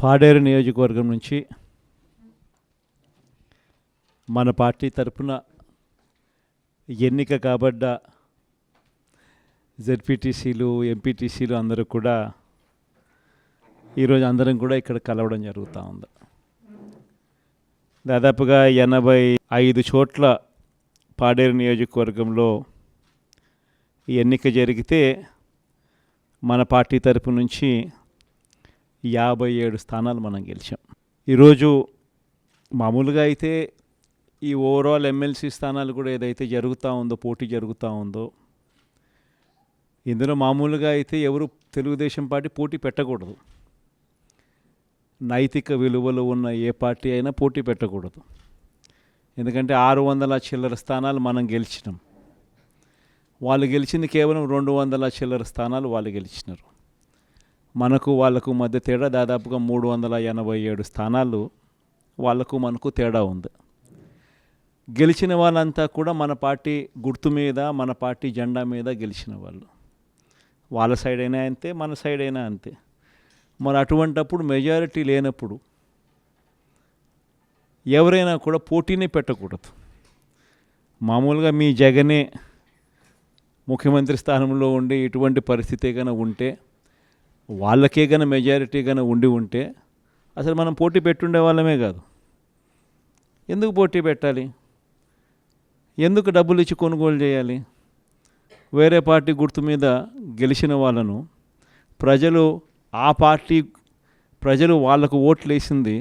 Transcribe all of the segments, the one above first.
పాడేరు నియోజకవర్గం నుంచి మన పార్టీ తరపున ఎన్నిక కాబడ్డ జెడ్పీటీసీలు ఎంపీటీసీలు అందరూ కూడా ఈరోజు అందరం కూడా ఇక్కడ కలవడం జరుగుతూ ఉంది. దాదాపుగా 85 చోట్ల పాడేరు నియోజకవర్గంలో ఎన్నిక జరిగితే మన పార్టీ తరపు నుంచి 57 స్థానాలు మనం గెలిచాం. ఈరోజు మామూలుగా అయితే ఈ ఓవరాల్ ఎమ్మెల్సీ స్థానాలు కూడా ఏదైతే జరుగుతూ ఉందో, పోటీ జరుగుతూ ఉందో, ఇందులో మామూలుగా అయితే ఎవరు తెలుగుదేశం పార్టీ పోటీ పెట్టకూడదు. నైతిక విలువలు ఉన్న ఏ పార్టీ అయినా పోటీ పెట్టకూడదు. ఎందుకంటే 600 చిల్లర స్థానాలు మనం గెలిచినాం. వాళ్ళు గెలిచింది కేవలం 200 చిల్లర స్థానాలు వాళ్ళు గెలిచినారు. మనకు వాళ్ళకు మధ్య తేడా దాదాపుగా 387 స్థానాలు వాళ్ళకు మనకు తేడా ఉంది. గెలిచిన వాళ్ళంతా కూడా మన పార్టీ గుర్తు మీద, మన పార్టీ జెండా మీద గెలిచిన వాళ్ళు. వాళ్ళ సైడ్ అయినా అంతే, మన సైడ్ అయినా అంతే. మరి అటువంటప్పుడు మెజారిటీ లేనప్పుడు ఎవరైనా కూడా పోటీనే పెట్టకూడదు. మామూలుగా మీ జగనే ముఖ్యమంత్రి స్థానంలో ఉండి ఇటువంటి పరిస్థితి కనుక ఉంటే, వాళ్ళకే కనుక మెజారిటీ కనుక ఉంటే అసలు మనం పోటీ పెట్టుండే వాళ్ళమే కాదు. ఎందుకు పోటీ పెట్టాలి? ఎందుకు డబ్బులు ఇచ్చి కొనుగోలు చేయాలి? వేరే పార్టీ గుర్తు మీద గెలిచిన వాళ్ళను ప్రజలు వాళ్ళకు ఓట్లు వేసింది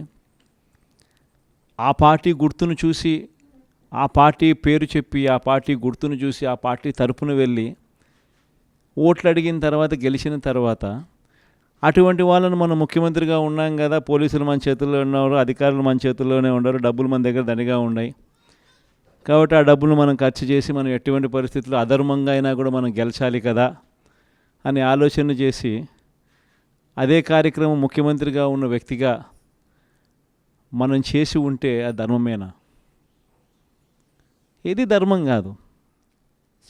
ఆ పార్టీ గుర్తును చూసి, ఆ పార్టీ పేరు చెప్పి, ఆ పార్టీ గుర్తును చూసి, ఆ పార్టీ తరపున వెళ్ళి ఓట్లు అడిగిన తర్వాత, గెలిచిన తర్వాత అటువంటి వాళ్ళను మనం ముఖ్యమంత్రిగా ఉన్నాం కదా, పోలీసులు మన చేతుల్లో ఉన్నారు, అధికారులు మన చేతుల్లోనే ఉన్నారు, డబ్బులు మన దగ్గర దండిగా ఉన్నాయి కాబట్టి ఆ డబ్బులు మనం ఖర్చు చేసి మనం ఎటువంటి పరిస్థితుల్లో అధర్మంగా అయినా కూడా మనం గెలిచాలి కదా అని ఆలోచన చేసి, అదే కార్యక్రమం ముఖ్యమంత్రిగా ఉన్న వ్యక్తిగా మనం చేసి ఉంటే అది ధర్మమేనా? ఇది ధర్మం కాదు.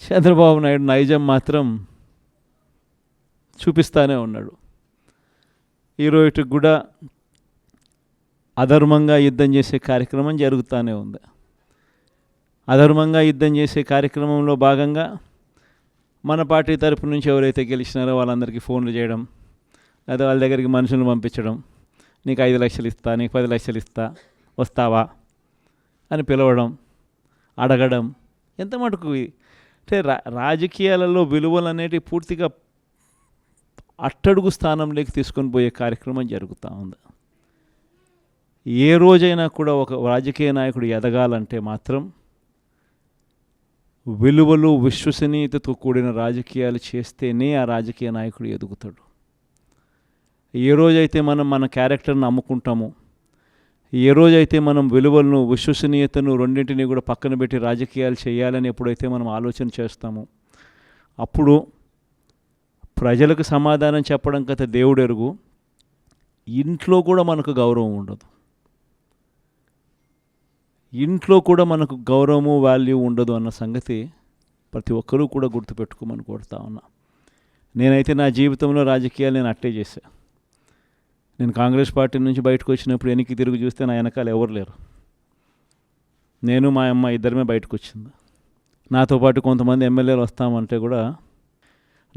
చంద్రబాబు నాయుడు నైజం మాత్రం చూపిస్తూనే ఉన్నాడు. ఈరోజుకి కూడా అధర్మంగా యుద్ధం చేసే కార్యక్రమం జరుగుతూనే ఉంది. అధర్మంగా యుద్ధం చేసే కార్యక్రమంలో భాగంగా మన పార్టీ తరపు నుంచి ఎవరైతే గెలిచినారో వాళ్ళందరికీ ఫోన్లు చేయడం, లేదా వాళ్ళ దగ్గరికి మనుషులను పంపించడం, నీకు 5 లక్షలు ఇస్తా, నీకు 10 లక్షలు ఇస్తా, వస్తావా అని పిలవడం, అడగడం. ఎంత మటుకు అంటే రాజకీయాలలో విలువలు అనేటివి పూర్తిగా అట్టడుగు స్థానంలోకి తీసుకొని పోయే కార్యక్రమం జరుగుతూ ఉంది. ఏ రోజైనా కూడా ఒక రాజకీయ నాయకుడు ఎదగాలంటే మాత్రం విలువలు, విశ్వసనీయతతో కూడిన రాజకీయాలు చేస్తేనే ఆ రాజకీయ నాయకుడు ఎదుగుతాడు. ఏ రోజైతే మనం మన క్యారెక్టర్ని అమ్ముకుంటామో, ఏ రోజైతే మనం విలువలను, విశ్వసనీయతను రెండింటినీ కూడా పక్కన పెట్టి రాజకీయాలు చేయాలని ఎప్పుడైతే మనం ఆలోచన చేస్తామో, అప్పుడు ప్రజలకు సమాధానం చెప్పడం కథ దేవుడు ఎరుగు, ఇంట్లో కూడా మనకు గౌరవం ఉండదు. ఇంట్లో కూడా మనకు గౌరవము, వాల్యూ ఉండదు అన్న సంగతి ప్రతి ఒక్కరూ కూడా గుర్తుపెట్టుకోమని కోరుతా ఉన్నా. నేనైతే నా జీవితంలో రాజకీయాలు నేను అట్టే చేశా. నేను కాంగ్రెస్ పార్టీ నుంచి బయటకు వచ్చినప్పుడు వెనక్కి తిరిగి చూస్తే నా వెనకాల ఎవరు లేరు. నేను, మా అమ్మ ఇద్దరమే బయటకు వచ్చింది. నాతో పాటు కొంతమంది ఎమ్మెల్యేలు వస్తామంటే కూడా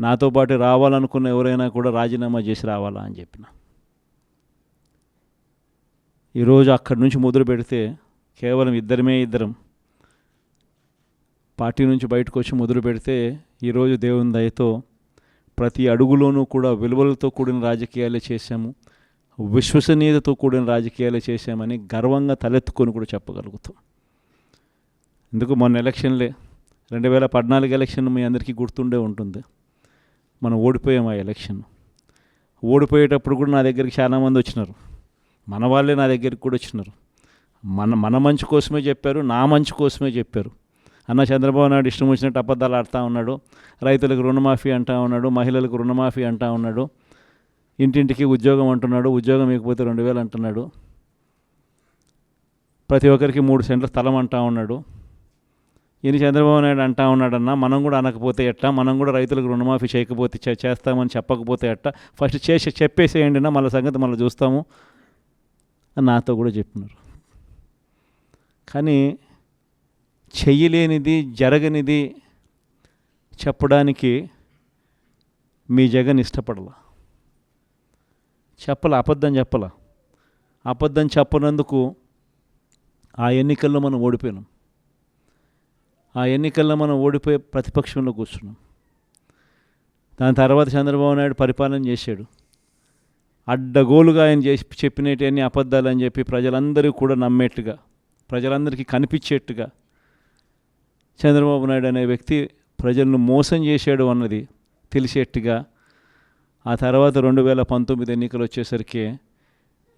నాతో పాటు రావాలనుకున్న ఎవరైనా కూడా రాజీనామా చేసి రావాలా అని చెప్పిన. ఈరోజు అక్కడి నుంచి మొదలు పెడితే కేవలం ఇద్దరం పార్టీ నుంచి బయటకు వచ్చి మొదలు పెడితే ఈరోజు దేవుని దయతో ప్రతి అడుగులోనూ కూడా విలువలతో కూడిన రాజకీయాలే చేశాము, విశ్వసనీయతతో కూడిన రాజకీయాలే చేశామని గర్వంగా తలెత్తుకొని కూడా చెప్పగలుగుతాం. ఎందుకు మొన్న ఎలక్షన్లే 2014 ఎలక్షన్ మీ అందరికీ గుర్తుండే ఉంటుంది. మనం ఓడిపోయాం ఆ ఎలక్షన్. ఓడిపోయేటప్పుడు కూడా నా దగ్గరికి చాలామంది వచ్చినారు. మన వాళ్ళే నా దగ్గరికి కూడా వచ్చినారు. మన మంచి కోసమే చెప్పారు, నా మంచి కోసమే చెప్పారు. అన్న చంద్రబాబు నాయుడు ఇష్టం వచ్చినట్టు అబద్ధాలు ఆడుతూ ఉన్నాడు, రైతులకు రుణమాఫీ అంటూ ఉన్నాడు, మహిళలకు రుణమాఫీ అంటూ ఉన్నాడు, ఇంటింటికి ఉద్యోగం అంటున్నాడు, ఉద్యోగం ఇకపోతే 2000 అంటున్నాడు, ప్రతి ఒక్కరికి 3 సెంట్ల స్థలం అంటూ ఉన్నాడు. ఈయన చంద్రబాబు నాయుడు అంటా ఉన్నాడన్నా, మనం కూడా అనకపోతే ఎట్టా, మనం కూడా రైతులకు రుణమాఫీ చేయకపోతే చేస్తామని చెప్పకపోతే ఎట్టా, ఫస్ట్ చెప్పేసేయండి నా, మళ్ళీ సంగతి మళ్ళీ చూస్తాము అని నాతో కూడా చెప్పినారు. కానీ చెయ్యలేనిది, జరగనిది చెప్పడానికి మీ జగన్ ఇష్టపడలా. అబద్ధం చెప్పలా. అబద్ధం చెప్పనందుకు ఆ ఎన్నికల్లో మనం ఓడిపోయినాం. ఆ ఎన్నికల్లో మనం ఓడిపోయి ప్రతిపక్షంలో కూర్చున్నాం. దాని తర్వాత చంద్రబాబు నాయుడు పరిపాలన చేశాడు. అడ్డగోలుగా ఆయన చెప్పినవన్నీ అబద్ధాలు అని చెప్పి ప్రజలందరూ కూడా నమ్మేట్టుగా, ప్రజలందరికీ కనిపించేట్టుగా చంద్రబాబు నాయుడు అనే వ్యక్తి ప్రజలను మోసం చేశాడు అన్నది తెలిసేట్టుగా ఆ తర్వాత 2019 ఎన్నికలు వచ్చేసరికి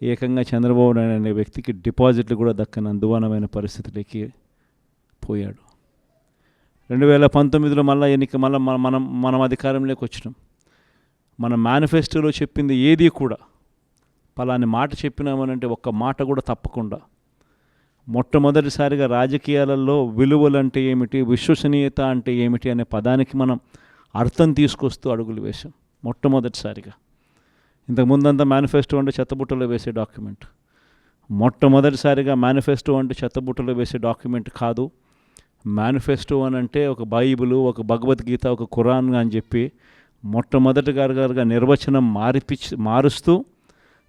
ఏకంగా చంద్రబాబు నాయుడు అనే వ్యక్తికి డిపాజిట్లు కూడా దక్కని అందువనమైన పరిస్థితులకి పోయాడు. 2019లో మనం అధికారంలోకి వచ్చినాం. మన మేనిఫెస్టోలో చెప్పింది ఏది కూడా పలాని మాట చెప్పినామనంటే ఒక్క మాట కూడా తప్పకుండా మొట్టమొదటిసారిగా రాజకీయాలలో విలువలు అంటే ఏమిటి, విశ్వసనీయత అంటే ఏమిటి అనే పదానికి మనం అర్థం తీసుకొస్తూ అడుగులు వేశాం మొట్టమొదటిసారిగా. ఇంతకుముందంతా మేనిఫెస్టో అంటే చెత్తబుట్టలో వేసే డాక్యుమెంట్. మొట్టమొదటిసారిగా మేనిఫెస్టో అంటే చెత్తబుట్టలో వేసే డాక్యుమెంట్ కాదు. మేనిఫెస్టో అని అంటే ఒక బైబిలు, ఒక భగవద్గీత, ఒక ఖురాన్ అని చెప్పి మొట్టమొదటిగా నిర్వచనం మారుస్తూ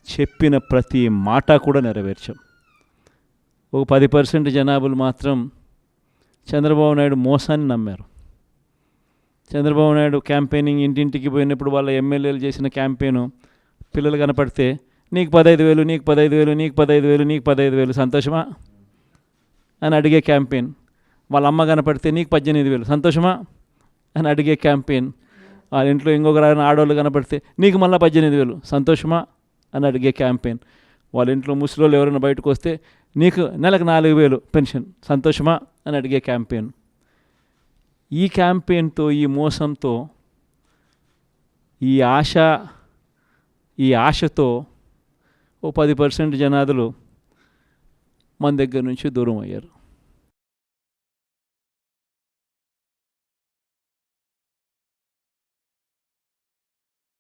చెప్పిన ప్రతి మాట కూడా నెరవేర్చాం. ఒక 10% జనాభాలు మాత్రం చంద్రబాబు నాయుడు మోసాన్ని నమ్మారు. చంద్రబాబు నాయుడు క్యాంపెయినింగ్ ఇంటింటికి పోయినప్పుడు వాళ్ళ ఎమ్మెల్యేలు చేసిన క్యాంపెయిన్ పిల్లలు కనపడితే నీకు 15,000, నీకు 15,000, నీకు 15,000, నీకు 15,000 సంతోషమా అని అడిగే క్యాంపెయిన్. వాళ్ళ అమ్మ కనపడితే నీకు 18,000 సంతోషమా అని అడిగే క్యాంపెయిన్. వాళ్ళ ఇంట్లో ఇంకొక ఆడవాళ్ళు కనపడితే నీకు మళ్ళీ 18,000 సంతోషమా అని అడిగే క్యాంపెయిన్. వాళ్ళ ఇంట్లో ముసలోళ్ళు ఎవరైనా బయటకు వస్తే నీకు నెలకు 4,000 పెన్షన్ సంతోషమా అని అడిగే క్యాంపెయిన్. ఈ క్యాంపెయిన్తో, ఈ మోసంతో, ఈ ఆశతో ఓ 10% జనాదులు మన దగ్గర నుంచి దూరం అయ్యారు.